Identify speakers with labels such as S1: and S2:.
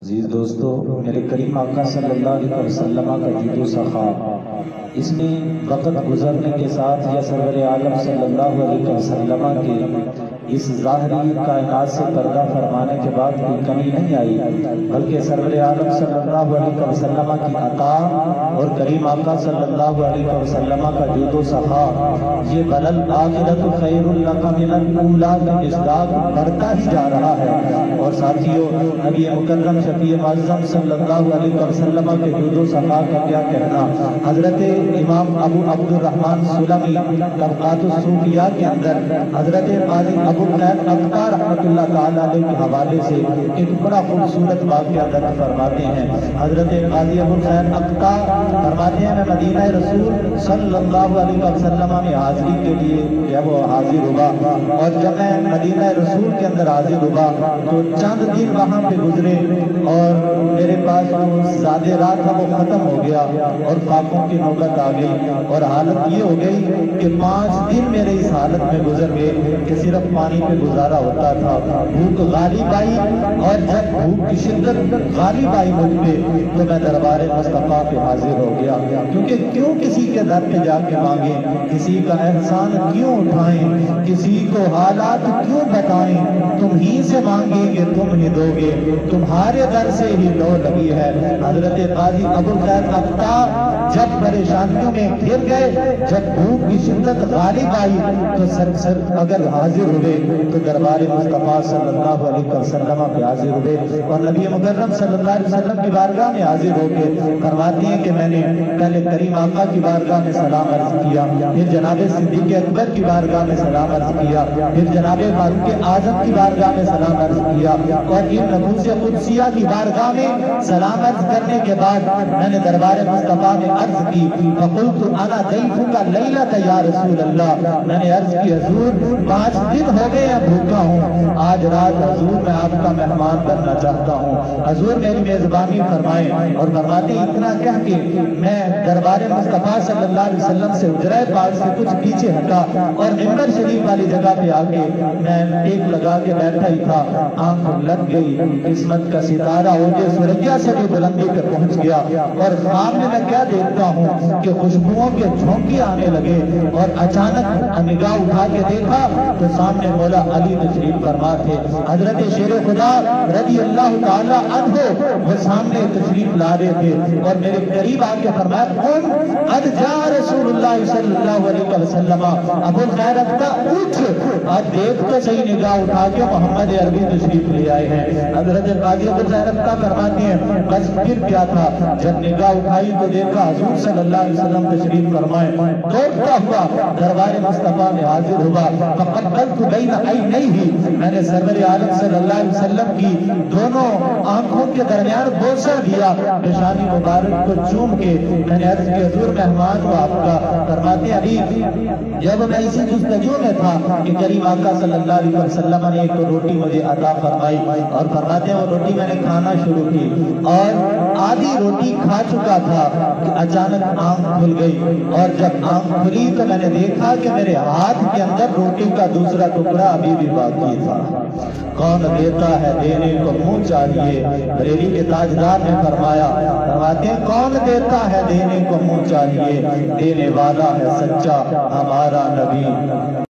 S1: عزیز دوستو، میرے کریم آقا صلی اللہ علیہ وسلم کا جود و سخا، اس میں وقت گزرنے کے ساتھ یا سرور عالم صلی اللہ علیہ وسلم کے اس ظاہری کائنات سے پردہ فرمانے کے بعد کوئی کمی نہیں آئی، بلکہ سرور عالم صلی اللہ علیہ وسلم کی عطا اور کریم آقا صلی اللہ علیہ وسلم کا جود و سخا، یہ بلل آخرت خیر لک من الاولی کا مصداق بڑھتا ہی جا رہا ہے۔ اور ساتھیو، نبی مکرم شفیع معظم صلی اللہ علیہ وسلم کے جود و سخا کا کیا کہنا۔ حضرت امام ابو عبد الرحمن سلمی طبقات الصوفیاء کے اندر حضرت قاضی ابو الخیر اقطع رحمۃ اللہ تعالیٰ علیہ کے حوالے سے ایک بڑا خوبصورت واقعہ درج فرماتے ہیں۔ حضرت قاضی ابو الخیر اقطع فرماتے ہیں، میں مدینہ رسول صلی اللہ علیہ وسلم میں حاضری کے لیے جب وہ حاضر ہوا، اور جب میں مدینہ رسول کے اندر حاضر ہوا تو چند دن وہاں پہ گزرے اور میرے پاس زیادہ رات تھا وہ ختم ہو گیا اور فاقوں کی نوبت آ گئی، اور حالت یہ ہو گئی کہ 5 دن میرے اس حالت میں گزر گئے کہ صرف پانی پہ گزارا ہوتا تھا۔ بھوک غالب آئی، اور جب بھوک کی شدت غالب آئی مجھ پہ تو میں دربار مصطفیٰ پہ حاضر ہو گیا، کیونکہ کیوں کسی کے در پہ جا کے مانگیں، کسی کا احسان کیوں اٹھائیں، کسی کو حالات کیوں بتائیں، تم ہی سے مانگیں گے تم ہی دو گے، تمہارے در سے ہی لو لگی ہے۔ حضرت قاضی ابو الخیر اقطع جب پریشانیوں میں گر گئے، جب بھوک کی شدت غالب آئی تو سر اگر حاضر ہوئے تو دربار مصطفیٰ صلی اللہ علیہ وسلم پہ حاضر ہوئے، اور نبی مکرم صلی اللہ علیہ وسلم کی بارگاہ میں حاضر ہو کے فرماتی ہیں کہ میں نے پہلے کریم آقا کی بارگاہ میں سلام عرض کیا، پھر جناب صدیق اکبر کی بارگاہ میں سلام عرض کیا، پھر جناب فاروق اعظم کی بارگاہ میں سلام عرض کیا، اور ان نفوس قدسیہ کی بارگاہ میں سلام عرض کرنے کے بعد میں نے دربار مصطفیٰ میں عرض کی، فقلت انا ضیفک لیلۃ یا رسول اللہ، میں نے عرض کی حضور 5 دن ہو گئے ہیں بھوکا ہوں، آج رات حضور میں آپ کا مہمان بننا چاہتا ہوں، حضور میری میزبانی فرمائیں۔ اور فرماتے اتنا کہہ کے میں دربار مصطفیٰ صلی اللہ علیہ وسلم سے حجرہ پاک سے کچھ پیچھے ہٹا اور منبر شریف والی جگہ پہ آ کے میں ایک لگا کے بیٹھا ہی تھا، آنکھ لگ گئی، قسمت کا ستارہ اوجے سورجہ سے بھی بلندی پہ پہنچ گیا، اور خواب میں میں کیا دیکھتا ہوں کہ خوشبوؤں کے جھونکے آنے لگے، اور اچانک نگاہ اٹھا کے دیکھا تو سامنے مولا علی تشریف فرما تھے، حضرت شیر خدا رضی اللہ تعالی عنہ وہ سامنے تشریف لا رہے تھے، اور میرے قریب آ کے فرمایا، قم قد جاء رسول اللہ صلی اللہ علیہ وسلم، ابو الخیر اقطع اٹھ اور دیکھ تو صحیح، نگاہ اٹھا کے محمد عربی تشریف لے آئے ہیں۔ حضرت قاضی ابو الخیر اقطع فرماتے ہیں، بس پھر کیا تھا، جب نگاہ اٹھائی تو دیکھا حضور صلی اللہ علیہ وسلم تشریف فرمائے، دوڑتا ہوا دربار مصطفیٰ میں حاضر ہوا، فقبلت بین عینیہ، میں نے سرور عالم صلی اللہ علیہ وسلم کی دونوں آنکھوں کے درمیان بوسہ دیا، پیشانی مبارک کو چوم کے میں نے عرض کی، حضور مہمان ہوا آپ کا۔ فرماتے ابھی جب میں اسی جستجو میں تھا کہ کریم آقا صلی اللہ علیہ وسلم نے ایک روٹی مجھے عطا فرمائی، اور فرماتے ہیں وہ روٹی میں نے کھانا شروع کی، اور آدھی روٹی کھا چکا تھا کہ اچانک آنکھ کھل گئی، اور جب آنکھ کھلی تو میں نے دیکھا کہ میرے ہاتھ کے اندر روٹی کا دوسرا ٹکڑا ابھی بھی باقی تھا۔ کون دیتا ہے دینے کو منہ چاہیے، بریلی کے تاجدار نے فرماتے ہیں کون دیتا ہے دینے کو منہ چاہیے، دینے والا ہے سچا ہمارا نبی۔